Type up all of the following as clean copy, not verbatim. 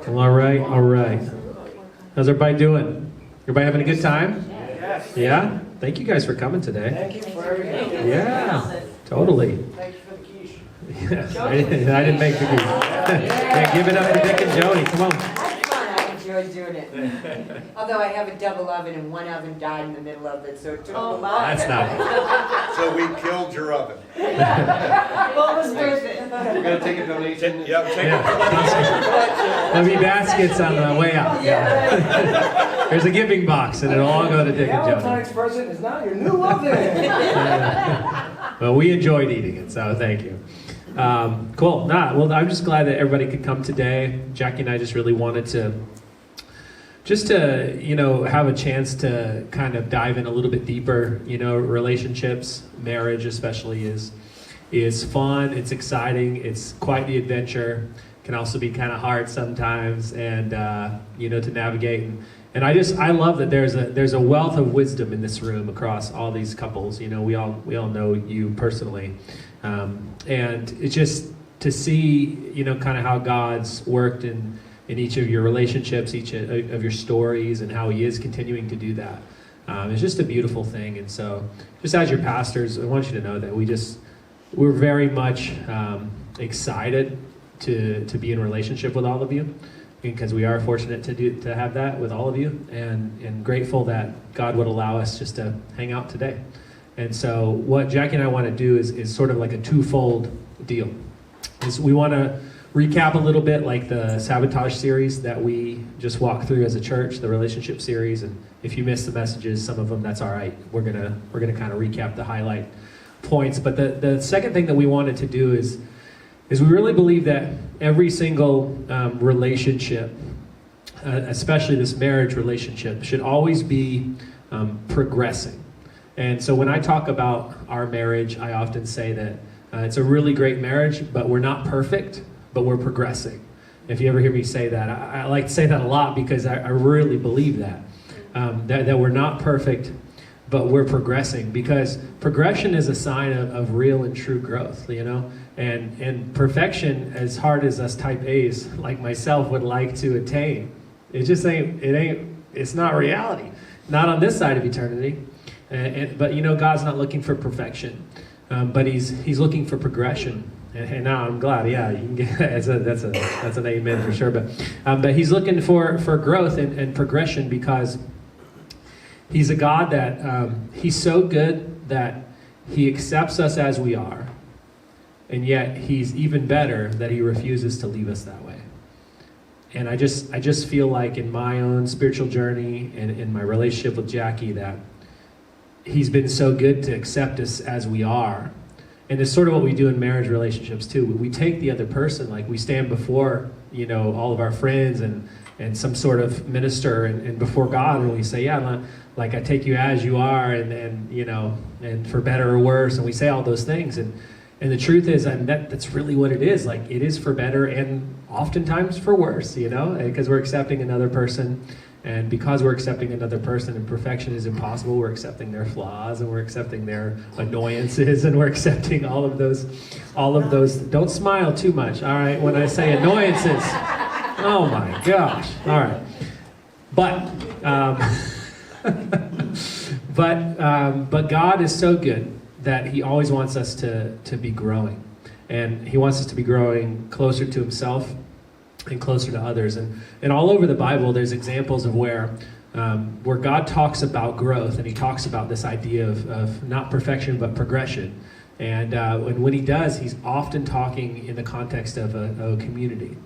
Well, all right, all right. How's everybody doing? Everybody having a good time? Yes. Yeah? Thank you guys for coming today. Thank you for everything. Yeah, totally. Thank you for the quiche. Yeah, I didn't make the quiche. Yeah, give it up for Dick and Joni. Come on. That's fun. I enjoy doing it. Although I have a double oven and one oven died in the middle of it, so it took a lot. That's not. So we killed your oven. Well, it was worth it. We're going to take a donation. Yep, take There'll be baskets on the way out. There's a giving box, and it'll all go to Dick and Joni. Valentine's present is now your new oven. Well, we enjoyed eating it, so thank you. Cool. Well, I'm just glad that everybody could come today. Jackie and I just really wanted to have a chance to kind of dive in a little bit deeper. Relationships, marriage especially is fun. It's exciting. It's quite the adventure. Can also be kind of hard sometimes, and to navigate. And I love that there's a wealth of wisdom in this room across all these couples. We all know you personally, and it's just to see kind of how God's worked in each of your relationships, each of your stories, and how He is continuing to do that. It's just a beautiful thing. And so, just as your pastors, I want you to know that we're very much excited to be in relationship with all of you, because we are fortunate to have that with all of you, and grateful that God would allow us just to hang out today. And so what Jackie and I want to do is sort of like a twofold deal. We want to recap a little bit like the Sabotage series that we just walked through as a church, the relationship series. And if you missed the messages, some of them, that's all right. We're gonna kind of recap the highlight points. But the second thing that we wanted to do is we really believe that every single relationship, especially this marriage relationship, should always be progressing. And so when I talk about our marriage, I often say that it's a really great marriage, but we're not perfect, but we're progressing. If you ever hear me say that, I like to say that a lot, because I really believe that we're not perfect, but we're progressing, because progression is a sign of real and true growth, and perfection, as hard as us type A's like myself would like to attain, it's not reality, not on this side of eternity. But God's not looking for perfection, but he's looking for progression. And now I'm glad, yeah, you can get that's an amen for sure. But he's looking for growth and progression, because He's a God that He's so good that He accepts us as we are, and yet He's even better that He refuses to leave us that way. And I just feel like in my own spiritual journey and in my relationship with Jackie that He's been so good to accept us as we are. And it's sort of what we do in marriage relationships too. We take the other person, like we stand before, all of our friends and some sort of minister and before God, and we say, yeah, like I take you as you are, and for better or worse, and we say all those things. And the truth is, that's really what it is. Like, it is for better and oftentimes for worse, because we're accepting another person. And because we're accepting another person, and perfection is impossible, we're accepting their flaws, and we're accepting their annoyances, and we're accepting all of those. Don't smile too much, all right, when I say annoyances. Oh my gosh, all right. But God is so good that He always wants us to be growing. And He wants us to be growing closer to Himself and closer to others. And all over the Bible, there's examples of where God talks about growth, and He talks about this idea of not perfection, but progression. And when He does, He's often talking in the context of a community.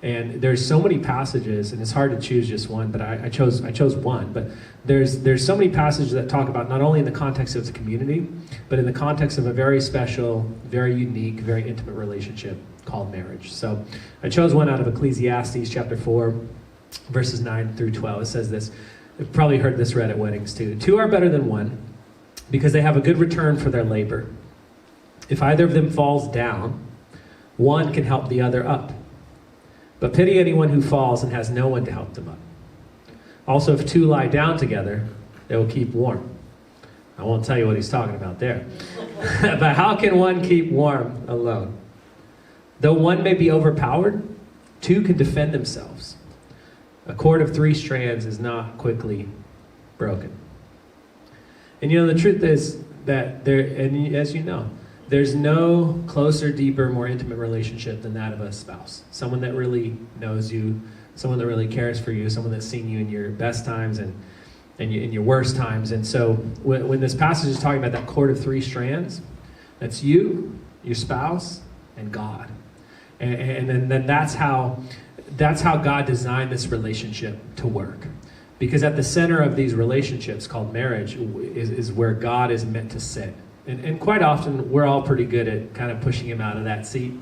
And there's so many passages, and it's hard to choose just one, but I chose one. But there's so many passages that talk about not only in the context of the community, but in the context of a very special, very unique, very intimate relationship called marriage. So I chose one out of Ecclesiastes chapter 4, verses 9 through 12. It says this. You've probably heard this read at weddings too. Two are better than one, because they have a good return for their labor. If either of them falls down, one can help the other up. But pity anyone who falls and has no one to help them up. Also, if two lie down together, they will keep warm. I won't tell you what he's talking about there. But how can one keep warm alone? Though one may be overpowered, two can defend themselves. A cord of 3 strands is not quickly broken. And you know, the truth is that as you know, there's no closer, deeper, more intimate relationship than that of a spouse. Someone that really knows you, someone that really cares for you, someone that's seen you in your best times and in your worst times. And so when this passage is talking about that cord of 3 strands, that's you, your spouse, and God. And then that's how God designed this relationship to work. Because at the center of these relationships called marriage is where God is meant to sit. And quite often, we're all pretty good at kind of pushing him out of that seat,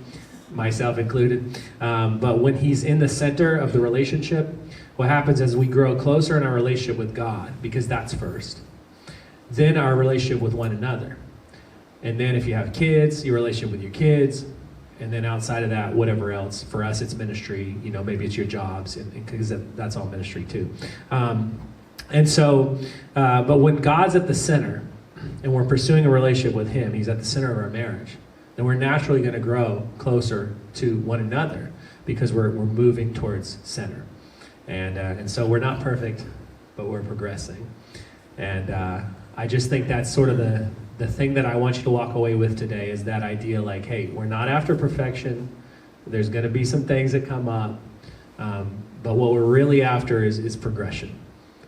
myself included. But when he's in the center of the relationship, what happens is we grow closer in our relationship with God, because that's first. Then our relationship with one another. And then if you have kids, your relationship with your kids. And then outside of that, whatever else. For us, it's ministry. You know, maybe it's your jobs, because that's all ministry too. But when God's at the center, and we're pursuing a relationship with him, he's at the center of our marriage, then we're naturally going to grow closer to one another, because we're moving towards center. And so we're not perfect, but we're progressing. And I just think that's sort of the thing that I want you to walk away with today, is that idea like, hey, we're not after perfection. There's going to be some things that come up. But what we're really after is progression.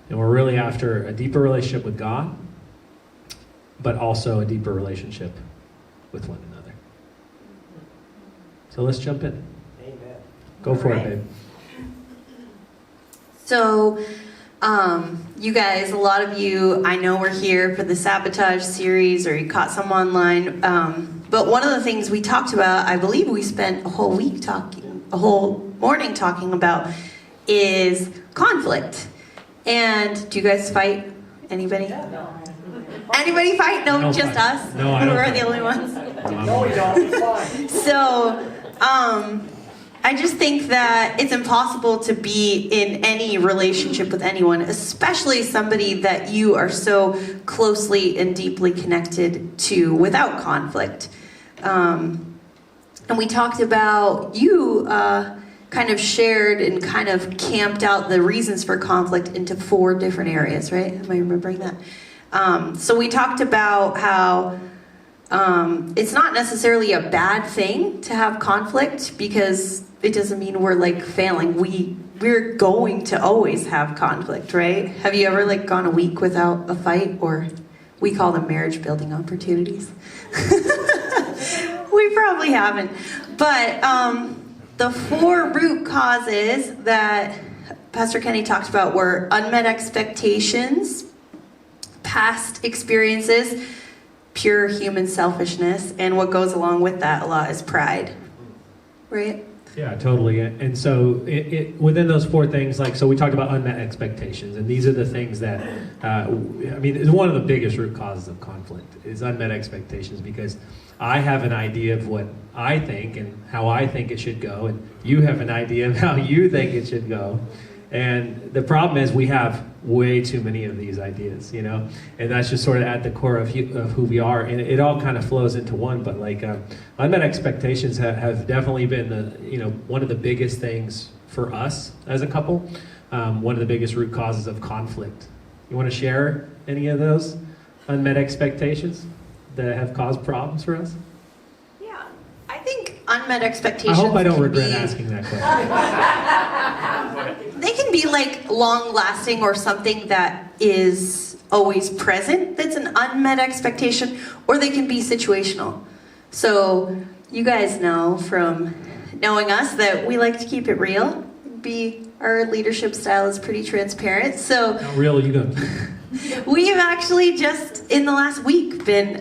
And we're really after a deeper relationship with God, but also a deeper relationship with one another. So let's jump in. Amen. Go for it, babe. So, you guys, a lot of you, I know, were here for the Sabotage series, or you caught some online. But one of the things we talked about, I believe we spent a whole morning talking about, is conflict. And do you guys fight? Anybody? No. Anybody fight? No, don't just fight. us? No, I don't We're fight. the only ones. No, we don't. It's fine. So, I just think that it's impossible to be in any relationship with anyone, especially somebody that you are so closely and deeply connected to, without conflict. And we talked about, you kind of shared and kind of camped out the reasons for conflict into 4 different areas, right? Am I remembering that? So we talked about how it's not necessarily a bad thing to have conflict, because it doesn't mean we're like failing. We're going to always have conflict, right? Have you ever like gone a week without a fight? Or we call them marriage building opportunities. We probably haven't. But the 4 root causes that Pastor Kenny talked about were unmet expectations, past experiences, pure human selfishness, and what goes along with that a lot is pride, right? Yeah, totally. And so within those 4 things, so we talked about unmet expectations, and these are the things that, is one of the biggest root causes of conflict, is unmet expectations, because I have an idea of what I think and how I think it should go, and you have an idea of how you think it should go. And the problem is we have way too many of these ideas, and that's just sort of at the core of who we are, and it all kind of flows into one. But unmet expectations have definitely been one of the biggest things for us as a couple, one of the biggest root causes of conflict. You want to share any of those unmet expectations that have caused problems for us? Yeah, I think unmet expectations. I hope I don't can regret be- asking that question. They can be like long-lasting, or something that is always present that's an unmet expectation, or they can be situational. So you guys know from knowing us that we like to keep it real. Our leadership style is pretty transparent. So How real are you going? we have actually just in the last week been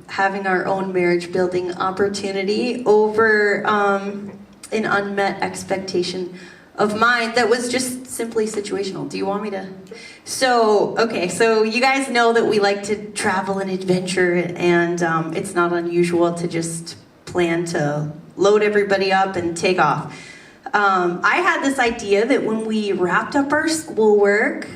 having our own marriage building opportunity over an unmet expectation of mine that was just simply situational. Do you want me to? So you guys know that we like to travel and adventure, and it's not unusual to just plan to load everybody up and take off. I had this idea that when we wrapped up our schoolwork,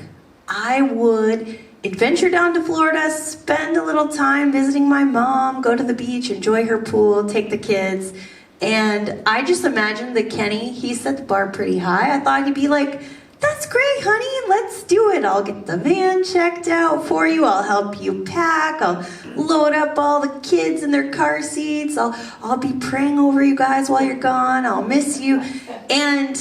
I would adventure down to Florida, spend a little time visiting my mom, go to the beach, enjoy her pool, take the kids. And I just imagined that Kenny, he set the bar pretty high. I thought he'd be like that's great, honey. Let's do it. I'll get the van checked out for you. I'll help you pack. I'll load up all the kids in their car seats. I'll be praying over you guys while you're gone. I'll miss you. And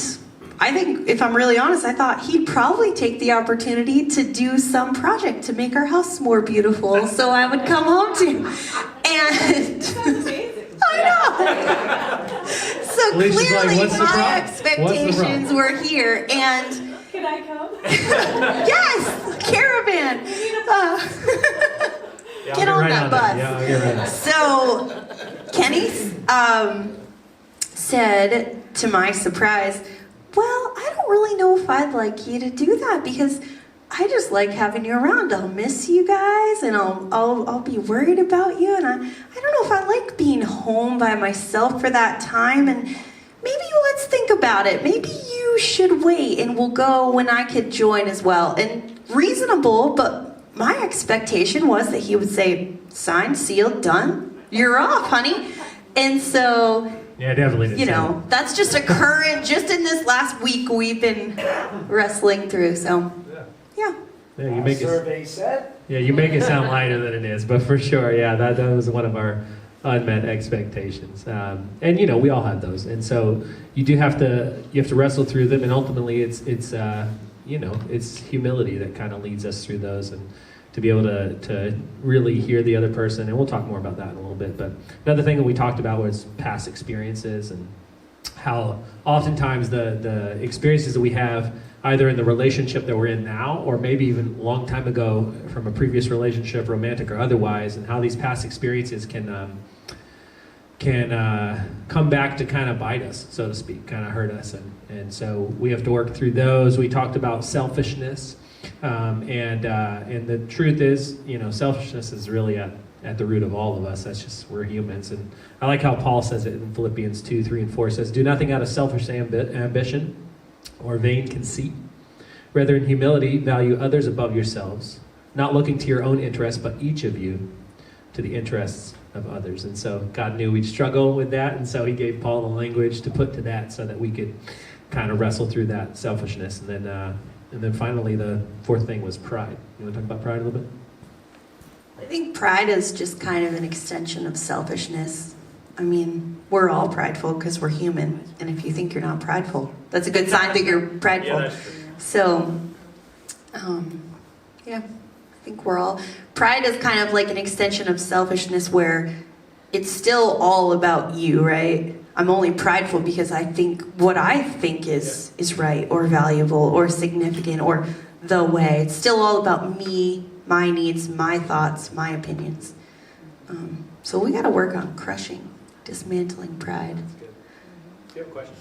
I think, if I'm really honest, I thought he'd probably take the opportunity to do some project to make our house more beautiful so I would come home to. And I know. So Alicia's like, clearly "What's the my problem? expectations were here. And Can I come? yes, caravan. Get on that bus. Yeah, I'll get right on it. So Kenny said, to my surprise, well, I don't really know if I'd like you to do that because I just like having you around. I'll miss you guys and I'll be worried about you, and I don't know if I like being home by myself for that time, and maybe let's think about it. Maybe you should wait and we'll go when I could join as well. And reasonable, but my expectation was that he would say, signed, sealed, done, you're off, honey. And so, Yeah, definitely. you know, that's just a current, just in this last week we've been wrestling through. So, yeah. Yeah, you make it. Survey said. Yeah, you make it sound lighter than it is, but for sure, yeah, that was one of our unmet expectations, and you know, we all have those, and so you have to wrestle through them, and ultimately, it's you know, it's humility that kind of leads us through those, and to be able to really hear the other person, and we'll talk more about that in a little bit. But another thing that we talked about was past experiences and how oftentimes the experiences that we have either in the relationship that we're in now or maybe even a long time ago from a previous relationship, romantic or otherwise, and how these past experiences can come back to kind of bite us, so to speak, kind of hurt us. And so we have to work through those. We talked about selfishness. And the truth is, you know, selfishness is really at the root of all of us. That's just, we're humans. And I like how Paul says it in Philippians 2, 3, and 4. It says, do nothing out of selfish ambition or vain conceit. Rather, in humility, value others above yourselves, not looking to your own interests, but each of you to the interests of others. And so God knew we'd struggle with that, and so he gave Paul the language to put to that so that we could kind of wrestle through that selfishness. And then finally, the fourth thing was pride. You want to talk about pride a little bit? I think pride is just kind of an extension of selfishness. I mean, we're all prideful because we're human. And if you think you're not prideful, that's a good sign that you're prideful. Yeah, that's true. So, yeah, I think we're all... Pride is kind of like an extension of selfishness where it's still all about you, right? I'm only prideful because I think what I think is right or valuable or significant or the way. It's still all about me, my needs, my thoughts, my opinions. So we got to work on dismantling pride. That's good. Do you have a question?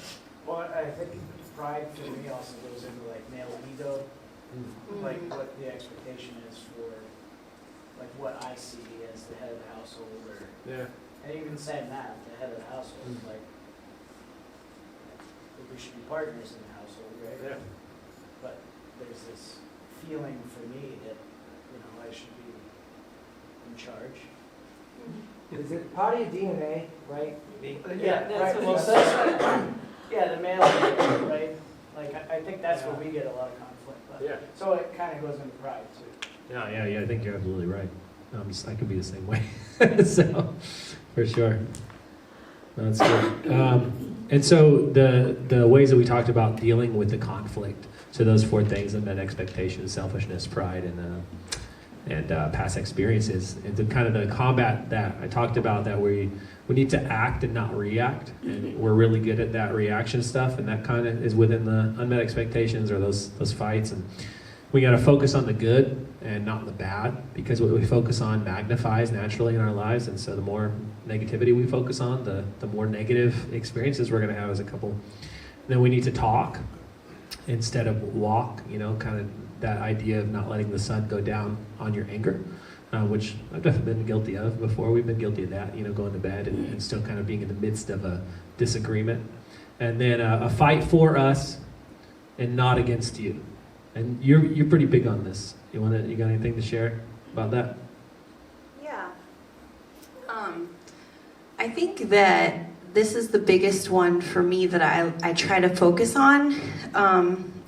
Well, I think pride for me also goes into like male ego, like what the expectation is for, like what I see as the head of the household, or Yeah. and even saying that the head of the household, like we should be partners in the household, right? Yeah. But there's this feeling for me that I should be in charge. Is it part of your DNA, right? Yeah, that's right. what Well, he that's right. Yeah, the male, right? Like I think that's where we get a lot of conflict. But, Yeah. so it kind of goes into pride too. Yeah, I think you're absolutely right. I could be the same way. So, for sure. That's good. And so the ways that we talked about dealing with the conflict, so those four things, and that expectation, selfishness, pride, and past experiences, and to kind of the combat that I talked about, that we need to act and not react, and we're really good at that reaction stuff, and that kind of is within the unmet expectations or those fights, and we got to focus on the good and not the bad, because what we focus on magnifies naturally in our lives, and so the more negativity we focus on, the more negative experiences we're going to have as a couple. And then we need to talk instead of walk, kind of that idea of not letting the sun go down on your anger, which I've definitely been guilty of before. We've been guilty of that, going to bed and still kind of being in the midst of a disagreement. And then a fight for us and not against you. And you're pretty big on this. You got anything to share about that? Yeah. I think that this is the biggest one for me that I try to focus on,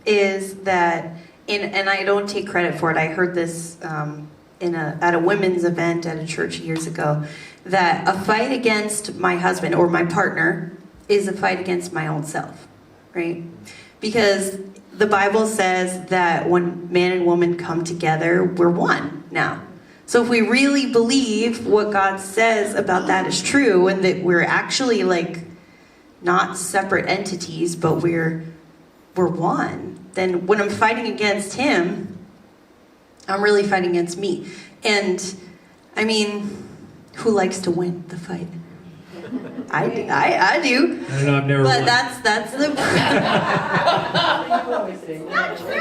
is that, and I don't take credit for it. I heard this at a women's event at a church years ago, that a fight against my husband or my partner is a fight against my own self, right? Because the Bible says that when man and woman come together, we're one now. So if we really believe what God says about that is true, and that we're actually like not separate entities, but we're one, then when I'm fighting against him, I'm really fighting against me. And I mean, who likes to win the fight? I do. I don't know, I've never But won. that's the Not true.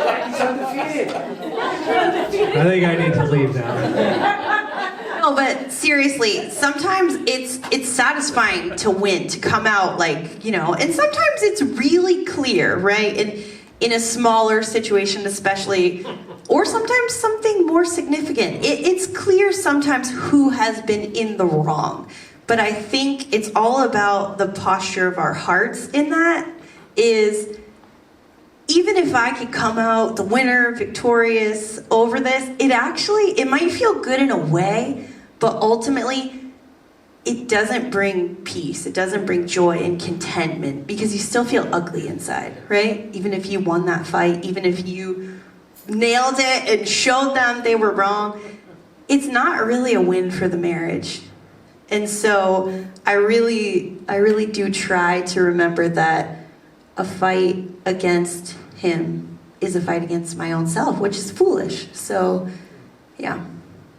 Jackie's undefeated. I think I need to leave now. No, but seriously, sometimes it's satisfying to win, to come out like, you know, and sometimes it's really clear, right? In a smaller situation especially, or sometimes something more significant. It's clear sometimes who has been in the wrong. But I think it's all about the posture of our hearts in that, is even if I could come out the winner, victorious over this, it might feel good in a way, but ultimately it doesn't bring peace. It doesn't bring joy and contentment, because you still feel ugly inside, right? Even if you won that fight, even if you nailed it and showed them they were wrong, it's not really a win for the marriage. And so I really do try to remember that a fight against him is a fight against my own self, which is foolish. So, yeah.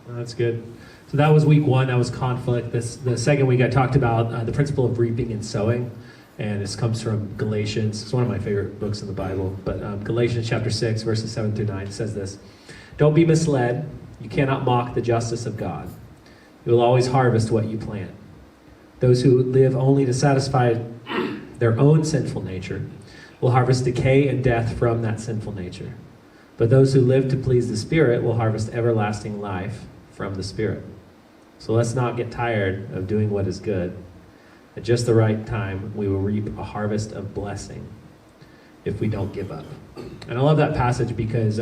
Well, that's good. So that was week one. That was conflict. The second week I talked about the principle of reaping and sowing. And this comes from Galatians. It's one of my favorite books in the Bible. But Galatians chapter 6, verses 7 through 9 says this: "Don't be misled. You cannot mock the justice of God. You will always harvest what you plant. Those who live only to satisfy their own sinful nature will harvest decay and death from that sinful nature. But those who live to please the Spirit will harvest everlasting life from the Spirit. So let's not get tired of doing what is good. At just the right time, we will reap a harvest of blessing if we don't give up." And I love that passage because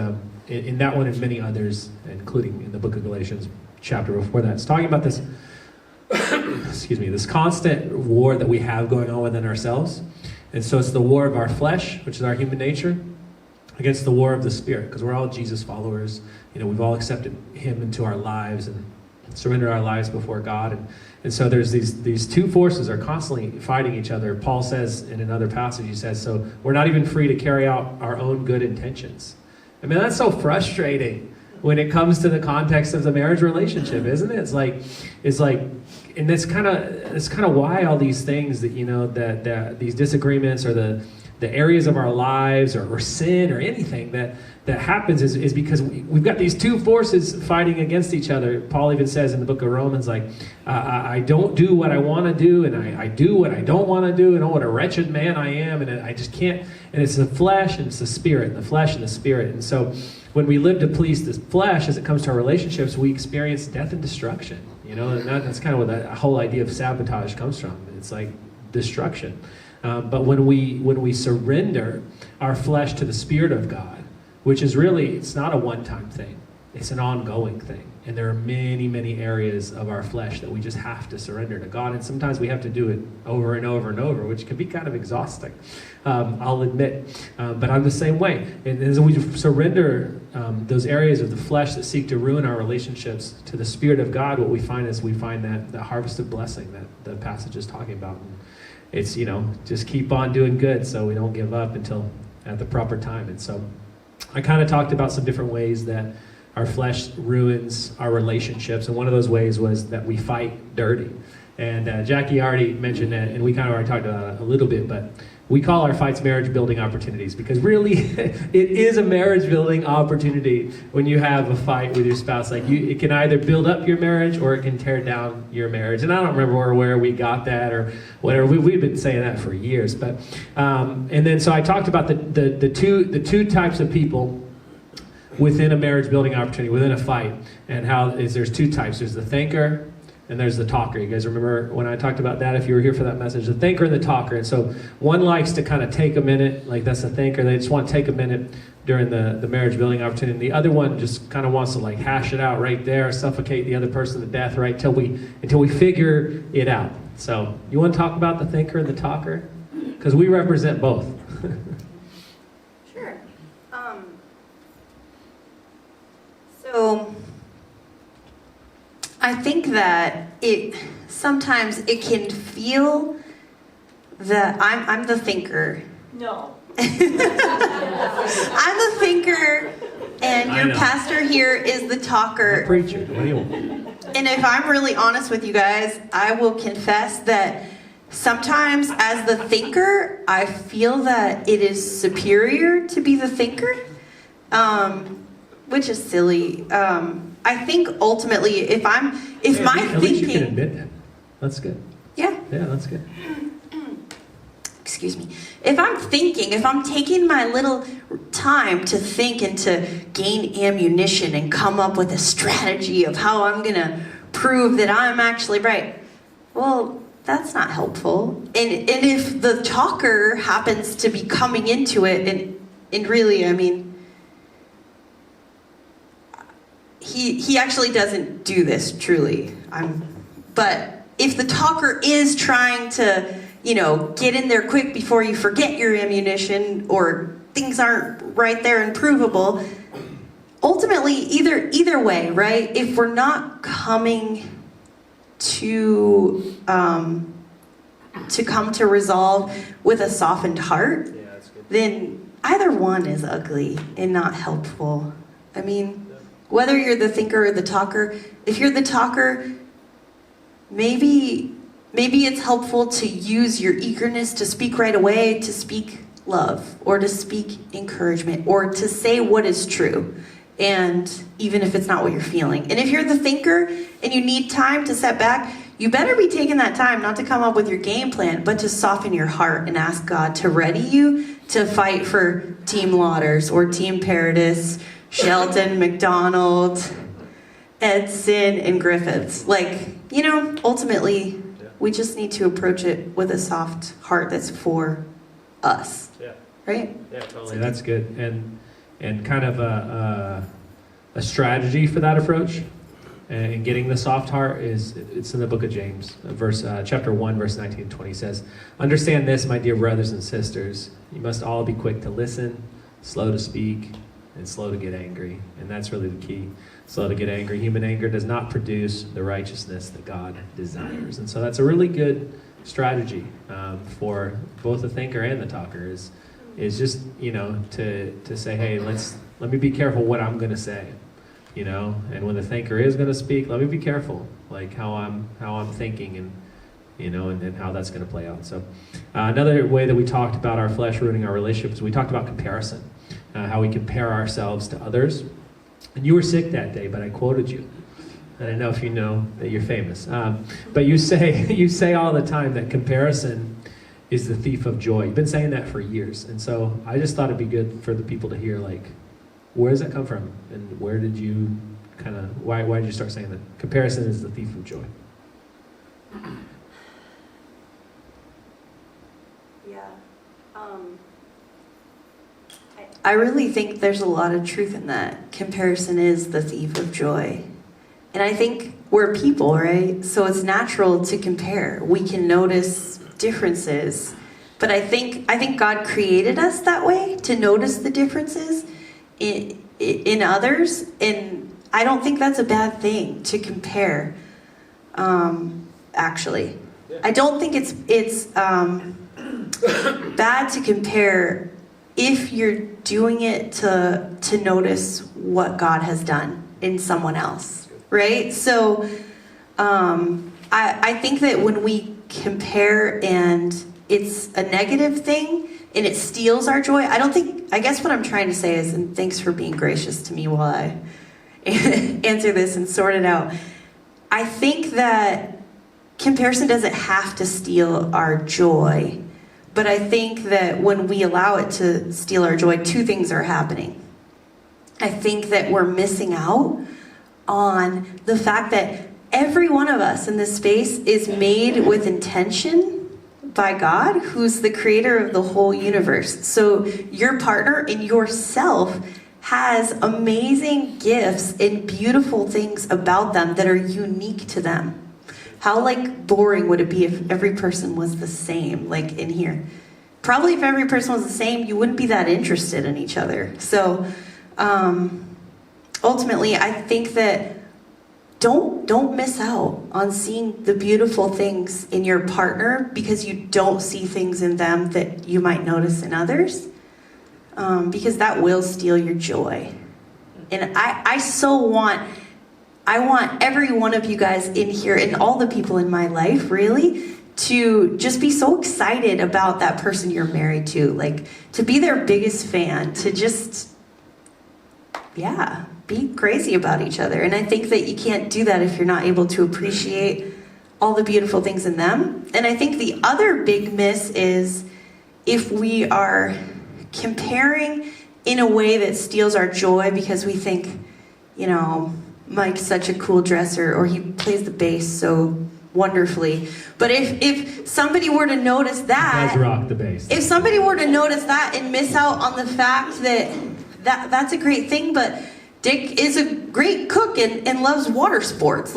in that one and many others, including in the book of Galatians chapter before that, it's talking about this this constant war that we have going on within ourselves. And so it's the war of our flesh, which is our human nature, against the war of the Spirit, because we're all Jesus followers. You know, we've all accepted him into our lives and surrendered our lives before God. And so there's these two forces are constantly fighting each other. Paul says in another passage, he says, so we're not even free to carry out our own good intentions. I mean, that's so frustrating when it comes to the context of the marriage relationship, isn't it? It's like, and that's kind of why all these things that, you know, that these disagreements or the areas of our lives or sin or anything that happens is because we've got these two forces fighting against each other. Paul even says in the book of Romans, like, I don't do what I want to do, and I do what I don't want to do, and oh, what a wretched man I am, and I just can't. And it's the flesh and it's the spirit, the flesh and the spirit. And so when we live to please the flesh, as it comes to our relationships, we experience death and destruction. You know, and that's kind of where that whole idea of sabotage comes from. It's like destruction. But when we surrender our flesh to the Spirit of God, which is really, it's not a one-time thing. It's an ongoing thing. And there are many, many areas of our flesh that we just have to surrender to God. And sometimes we have to do it over and over and over, which can be kind of exhausting, I'll admit. But I'm the same way. And as we surrender those areas of the flesh that seek to ruin our relationships to the Spirit of God, what we find is that harvest of blessing that the passage is talking about. And it's, you know, just keep on doing good so we don't give up until at the proper time. And so I kind of talked about some different ways that our flesh ruins our relationships, and one of those ways was that we fight dirty. And Jackie already mentioned that, and we kind of already talked about it a little bit, but we call our fights marriage building opportunities, because really it is a marriage building opportunity when you have a fight with your spouse. Like, it can either build up your marriage or it can tear down your marriage. And I don't remember where we got that or whatever. We've been saying that for years. But and then so I talked about the two types of people within a marriage building opportunity, within a fight, and how there's two types. There's the thinker and there's the talker. You guys remember when I talked about that? If you were here for that message, the thinker and the talker. And so one likes to kind of take a minute, like that's the thinker. They just want to take a minute during the marriage building opportunity. And the other one just kind of wants to like hash it out right there, suffocate the other person to death, right, until we figure it out. So you want to talk about the thinker and the talker? Because we represent both. Sure. So I think that sometimes it can feel that I'm the thinker. No. I'm the thinker, and I your know. pastor here is the talker. Preacher, what do you want? And if I'm really honest with you guys, I will confess that sometimes as the thinker, I feel that it is superior to be the thinker, which is silly. I think ultimately, if my At least you can thinking, admit that. That's good. yeah, Yeah, that's good. excuse me, if I'm taking my little time to think and to gain ammunition and come up with a strategy of how I'm gonna prove that I'm actually right, well, that's not helpful. And if the talker happens to be coming into it, and really, I mean, he actually doesn't do this truly. But if the talker is trying to, get in there quick before you forget your ammunition or things aren't right there and provable, ultimately, either way, right? If we're not coming to come to resolve with a softened heart, Yeah, that's good. then either one is ugly and not helpful. I mean, whether you're the thinker or the talker, if you're the talker, maybe it's helpful to use your eagerness to speak right away, to speak love, or to speak encouragement, or to say what is true, and even if it's not what you're feeling. And if you're the thinker and you need time to step back, you better be taking that time not to come up with your game plan, but to soften your heart and ask God to ready you to fight for Team Lauders or Team Paradis, Shelton, McDonald, Edson, and Griffiths. Ultimately, we just need to approach it with a soft heart that's for us. Yeah. Right? Yeah, totally. That's good. And kind of a strategy for that approach and getting the soft heart it's in the book of James, chapter 1, verse 19 and 20 says, "Understand this, my dear brothers and sisters, you must all be quick to listen, slow to speak, and slow to get angry." And that's really the key. Slow to get angry. Human anger does not produce the righteousness that God desires. And so that's a really good strategy for both the thinker and the talker is just, to say, hey, let me be careful what I'm going to say, and when the thinker is going to speak, let me be careful, like how I'm thinking and, and how that's going to play out. So another way that we talked about our flesh ruining our relationships, we talked about comparison, how we compare ourselves to others. And you were sick that day, but I quoted you. I don't know if you know that you're famous. But you say all the time that comparison is the thief of joy. You've been saying that for years. And so I just thought it'd be good for the people to hear, where does that come from? And where did you why did you start saying that? Comparison is the thief of joy. Yeah. I really think there's a lot of truth in that. Comparison is the thief of joy. And I think we're people, right? So it's natural to compare. We can notice differences. But I think God created us that way, to notice the differences in others. And I don't think that's a bad thing, to compare, actually. Yeah. I don't think it's bad to compare if you're doing it to notice what God has done in someone else, right? So I think that when we compare and it's a negative thing and it steals our joy, I guess what I'm trying to say is, and thanks for being gracious to me while I answer this and sort it out. I think that comparison doesn't have to steal our joy. But I think that when we allow it to steal our joy, two things are happening. I think that we're missing out on the fact that every one of us in this space is made with intention by God, who's the creator of the whole universe. So your partner and yourself has amazing gifts and beautiful things about them that are unique to them. How boring would it be if every person was the same, in here? Probably if every person was the same, you wouldn't be that interested in each other. So ultimately, I think that don't miss out on seeing the beautiful things in your partner because you don't see things in them that you might notice in others, because that will steal your joy. And I want every one of you guys in here and all the people in my life really to just be so excited about that person you're married to, to be their biggest fan, to just, be crazy about each other. And I think that you can't do that if you're not able to appreciate all the beautiful things in them. And I think the other big miss is if we are comparing in a way that steals our joy because we think, Mike's such a cool dresser, or he plays the bass so wonderfully. But if somebody were to notice that, Does rock the bass. if somebody were to notice that and miss out on the fact that's a great thing, but Dick is a great cook and loves water sports.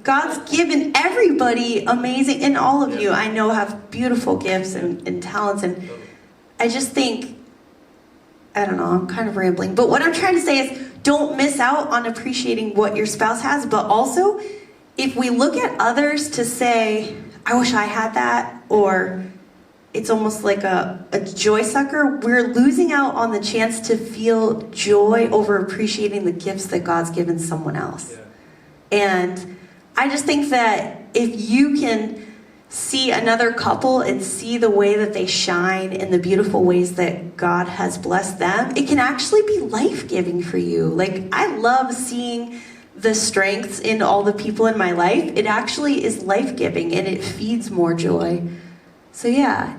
God's given everybody amazing, and all of you I know have beautiful gifts and talents, and I just think, I don't know, I'm kind of rambling, but what I'm trying to say is don't miss out on appreciating what your spouse has, but also if we look at others to say, I wish I had that, or it's almost like a joy sucker, we're losing out on the chance to feel joy over appreciating the gifts that God's given someone else. And I just think that if you can see another couple and see the way that they shine in the beautiful ways that God has blessed them, it can actually be life-giving for you. I love seeing the strengths in all the people in my life. It actually is life-giving and it feeds more joy. So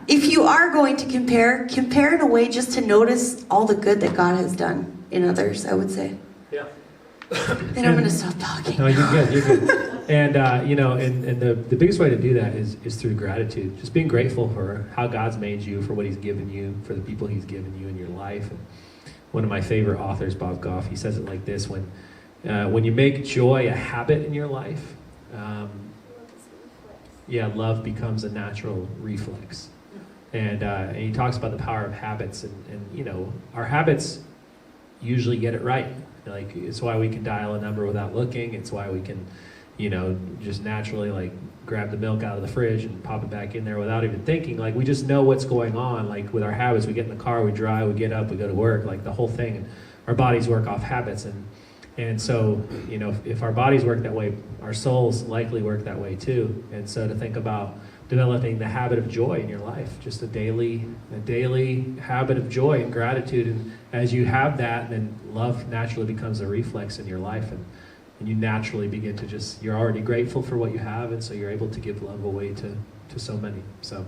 if you are going to compare in a way just to notice all the good that God has done in others, I would say. Yeah. Then I'm going to stop talking. No, you're good. And the biggest way to do that is through gratitude. Just being grateful for how God's made you, for what He's given you, for the people He's given you in your life. And one of my favorite authors, Bob Goff, he says it like this: when you make joy a habit in your life, love becomes a natural reflex. And he talks about the power of habits, and our habits usually get it right. It's why we can dial a number without looking. It's why we can, just naturally grab the milk out of the fridge and pop it back in there without even thinking. We just know what's going on. With our habits, we get in the car, we drive, we get up, we go to work, the whole thing. And our bodies work off habits. And so, if our bodies work that way, our souls likely work that way too. And so to think about developing the habit of joy in your life, just a daily habit of joy and gratitude. And as you have that, then love naturally becomes a reflex in your life. And you naturally begin to you're already grateful for what you have. And so you're able to give love away to so many. So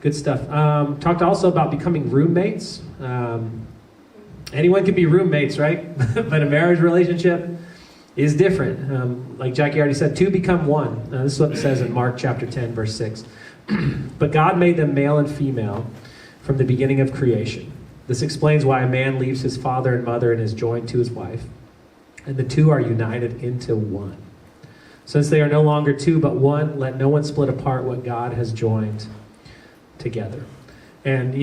good stuff. Talked also about becoming roommates. Anyone can be roommates, right? But a marriage relationship is different. Like Jackie already said, two become one. This is what it says in Mark chapter 10, verse 6. But God made them male and female from the beginning of creation. This explains why a man leaves his father and mother and is joined to his wife, and the two are united into one. Since they are no longer two but one, let no one split apart what God has joined together. And,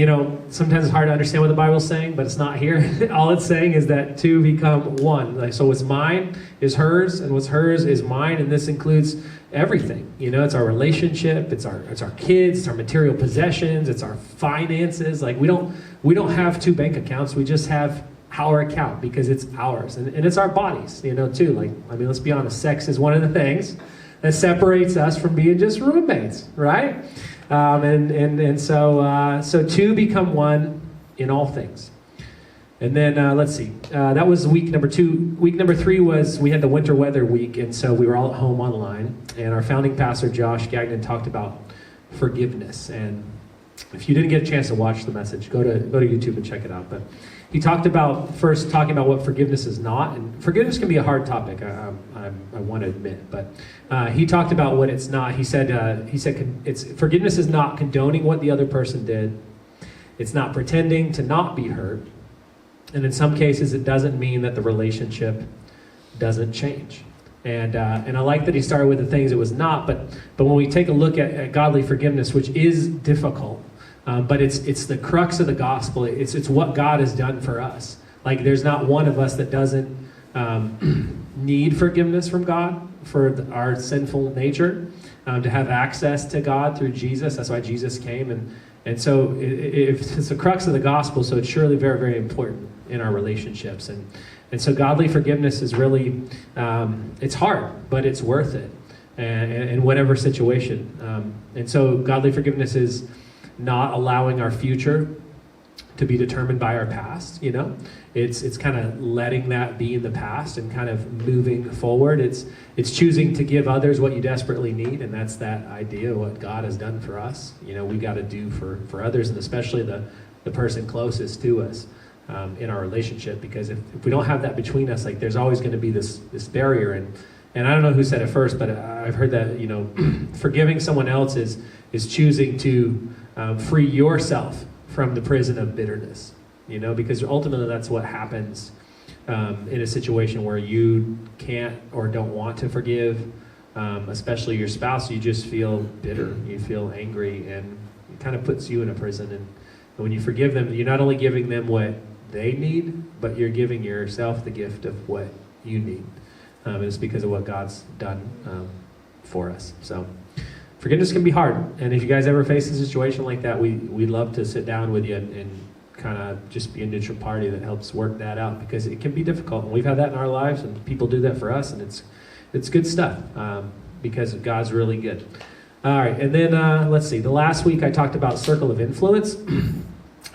sometimes it's hard to understand what the Bible's saying, but it's not here. All it's saying is that two become one. So what's mine is hers, and what's hers is mine, and this includes everything. It's our relationship, it's our kids, it's our material possessions, it's our finances. We don't have two bank accounts, we just have our account because it's ours. And it's our bodies, too. Let's be honest, sex is one of the things that separates us from being just roommates, right? So two become one in all things. And then let's see, that was week number 2. Week number 3 was we had the winter weather week, and so we were all at home online. And our founding pastor Josh Gagnon talked about forgiveness, and if you didn't get a chance to watch the message, go to YouTube and check it out. But he talked about what forgiveness is not, and forgiveness can be a hard topic. I want to admit, but he talked about what it's not. He said forgiveness is not condoning what the other person did. It's not pretending to not be hurt, and in some cases, it doesn't mean that the relationship doesn't change. And I like that he started with the things it was not. But when we take a look at godly forgiveness, which is difficult. But it's the crux of the gospel. It's what God has done for us. Like there's not one of us that doesn't need forgiveness from God for our sinful nature, to have access to God through Jesus. That's why Jesus came. And so it's the crux of the gospel, so it's surely very, very important in our relationships. And so godly forgiveness is really, it's hard, but it's worth it in whatever situation. And so godly forgiveness is not allowing our future to be determined by our past, you know? It's kind of letting that be in the past and kind of moving forward. It's choosing to give others what you desperately need, and that's that idea of what God has done for us. You know, we got to do for others, and especially the person closest to us in our relationship, because if we don't have that between us, like there's always going to be this barrier. And I don't know who said it first, but I've heard that, you know, forgiving someone else is choosing to free yourself from the prison of bitterness, you know, because ultimately that's what happens in a situation where you can't or don't want to forgive, especially your spouse. You just feel bitter, you feel angry, and it kind of puts you in a prison. And when you forgive them, you're not only giving them what they need, but you're giving yourself the gift of what you need. And it's because of what God's done for us. So forgiveness can be hard, and if you guys ever face a situation like that, we'd love to sit down with you and kind of just be a neutral party that helps work that out, because it can be difficult, and we've had that in our lives, and people do that for us, and it's good stuff, because God's really good. All right, and then let's see. The last week I talked about circle of influence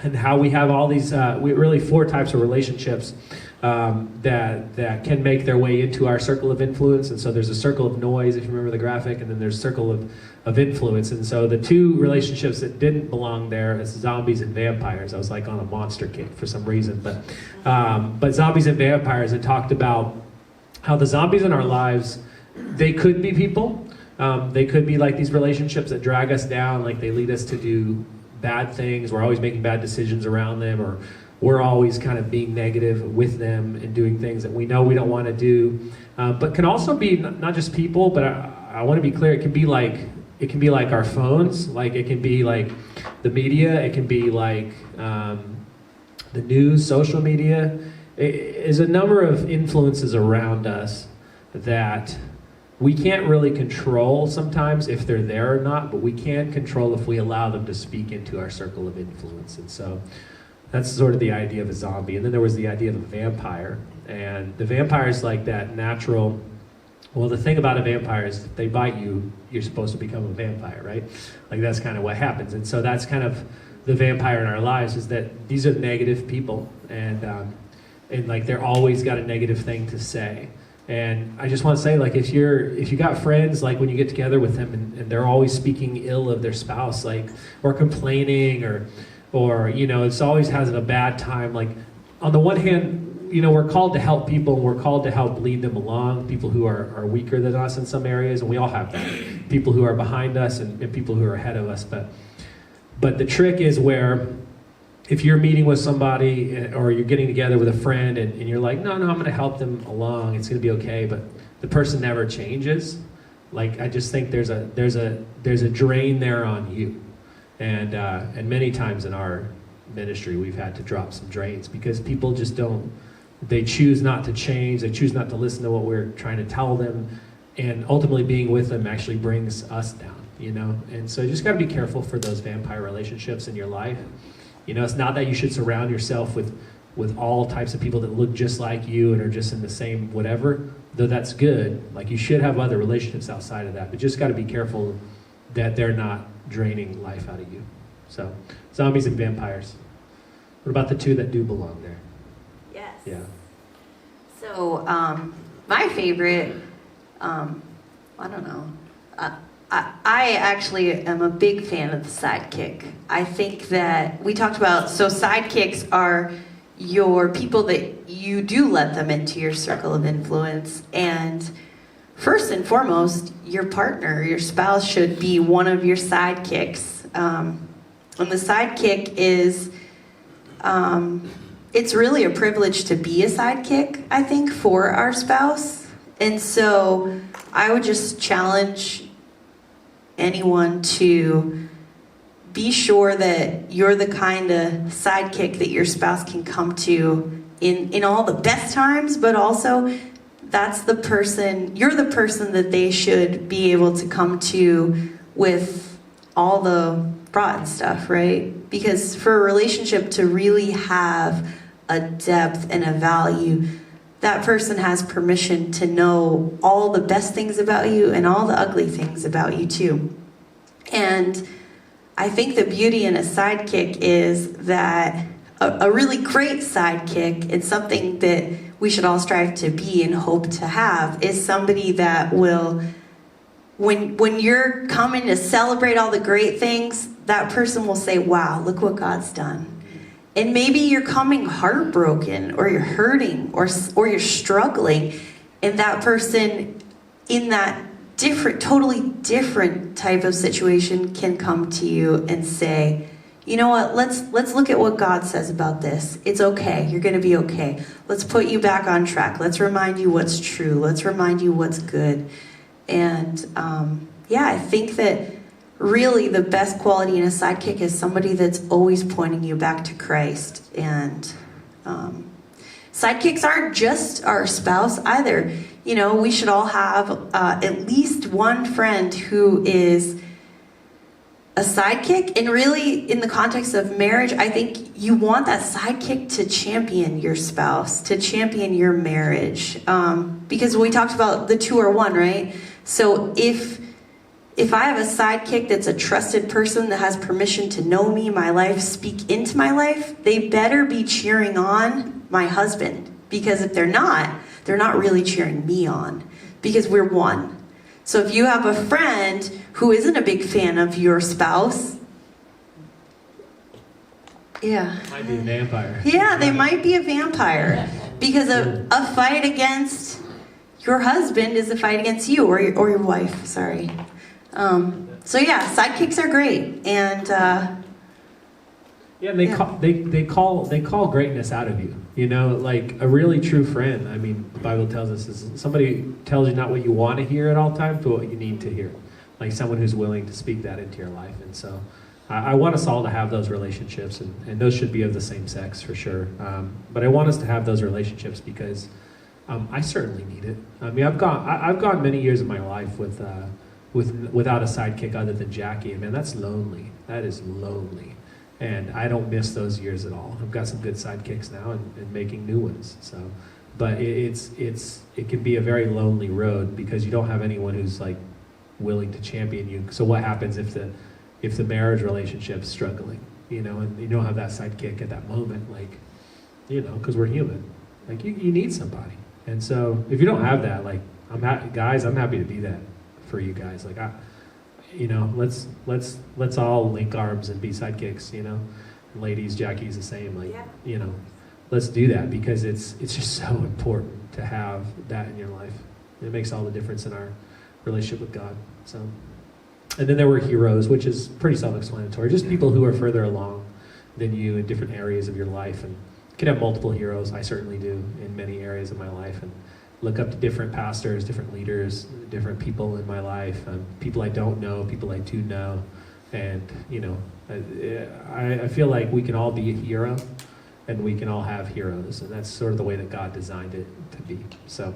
and how we have all these really 4 types of relationships that can make their way into our circle of influence. And so there's a circle of noise, if you remember the graphic, and then there's circle of influence. And so the 2 relationships that didn't belong there is zombies and vampires. I was like on a monster kick for some reason, but zombies and vampires, it talked about how the zombies in our lives, they could be people. They could be like these relationships that drag us down, like they lead us to do bad things. We're always making bad decisions around them, or we're always kind of being negative with them and doing things that we know we don't want to do. But can also be not just people, but I want to be clear, it can be like our phones, like it can be like the media, it can be like the news, social media. There's a number of influences around us that we can't really control sometimes if they're there or not, but we can control if we allow them to speak into our circle of influence. And so that's sort of the idea of a zombie. And then there was the idea of a vampire. And the vampire is like that natural, well, the thing about a vampire is if they bite you, you're supposed to become a vampire, right? Like that's kind of what happens. And so that's kind of the vampire in our lives, is that these are negative people. And like they're always got a negative thing to say. And I just want to say, like, if you got friends, like when you get together with them and they're always speaking ill of their spouse, like, or complaining, or you know, it's always has a bad time. Like, on the one hand, you know, we're called to help people, and we're called to help lead them along, people who are weaker than us in some areas, and we all have that. People who are behind us and people who are ahead of us. But the trick is where, if you're meeting with somebody or you're getting together with a friend and you're like, no, I'm going to help them along, it's going to be okay, but the person never changes, like I just think there's a drain there on you. And many times in our ministry we've had to drop some drains because people just they choose not to change, they choose not to listen to what we're trying to tell them, and ultimately being with them actually brings us down, you know? And so you just got to be careful for those vampire relationships in your life. You know, it's not that you should surround yourself with all types of people that look just like you and are just in the same whatever, though that's good. Like, you should have other relationships outside of that, but just got to be careful that they're not draining life out of you. So, zombies and vampires. What about the 2 that do belong there? Yes. Yeah. So, my favorite, I don't know. I actually am a big fan of the sidekick. I think that we talked about, so sidekicks are your people that you do let them into your circle of influence. And first and foremost, your partner, your spouse should be one of your sidekicks. And the sidekick is, it's really a privilege to be a sidekick, I think, for our spouse. And so I would just challenge anyone to be sure that you're the kind of sidekick that your spouse can come to in all the best times, but also you're the person that they should be able to come to with all the rotten stuff, right? Because for a relationship to really have a depth and a value, that person has permission to know all the best things about you and all the ugly things about you too. And I think the beauty in a sidekick is that a really great sidekick, it's something that we should all strive to be and hope to have, is somebody that will, when you're coming to celebrate all the great things, that person will say, wow, look what God's done. And maybe you're coming heartbroken, or you're hurting, or you're struggling, and that person in that totally different type of situation can come to you and say, you know what, let's look at what God says about this. It's okay, you're gonna be okay. Let's put you back on track. Let's remind you what's true. Let's remind you what's good. And I think that really the best quality in a sidekick is somebody that's always pointing you back to Christ. And sidekicks aren't just our spouse either. You know, we should all have at least one friend who is a sidekick. And really, in the context of marriage, I think you want that sidekick to champion your spouse, to champion your marriage. Because we talked about the two are one, right? So if I have a sidekick that's a trusted person that has permission to know me, my life, speak into my life, they better be cheering on my husband. Because if they're not really cheering me on. Because we're one. So if you have a friend who isn't a big fan of your spouse, Might be a vampire. Yeah, they might be a vampire. Because a fight against your husband is a fight against you, or your wife, sorry. Sidekicks are great, and they call greatness out of you. You know, like a really true friend. I mean, the Bible tells us is somebody tells you not what you want to hear at all times, but what you need to hear. Like someone who's willing to speak that into your life. And so, I want us all to have those relationships, and those should be of the same sex for sure. But I want us to have those relationships because I certainly need it. I mean, I've gone many years of my life without a sidekick other than Jackie, and man, that's lonely. That is lonely. And I don't miss those years at all. I've got some good sidekicks now and making new ones. So, but it can be a very lonely road because you don't have anyone who's like willing to champion you. So what happens if the marriage relationship's struggling, you know, and you don't have that sidekick at that moment, like, you know, because we're human. Like you need somebody. And so if you don't have that, like I'm happy to be that for you guys. Like let's all link arms and be sidekicks, you know. And ladies, Jackie's the same. Like, you know, let's do that because it's just so important to have that in your life. It makes all the difference in our relationship with God. So, and then there were heroes, which is pretty self-explanatory. Just people who are further along than you in different areas of your life, and you can have multiple heroes. I certainly do in many areas of my life, and look up to different pastors, different leaders, different people in my life, people I don't know, people I do know. And, you know, I feel like we can all be a hero and we can all have heroes. And that's sort of the way that God designed it to be. So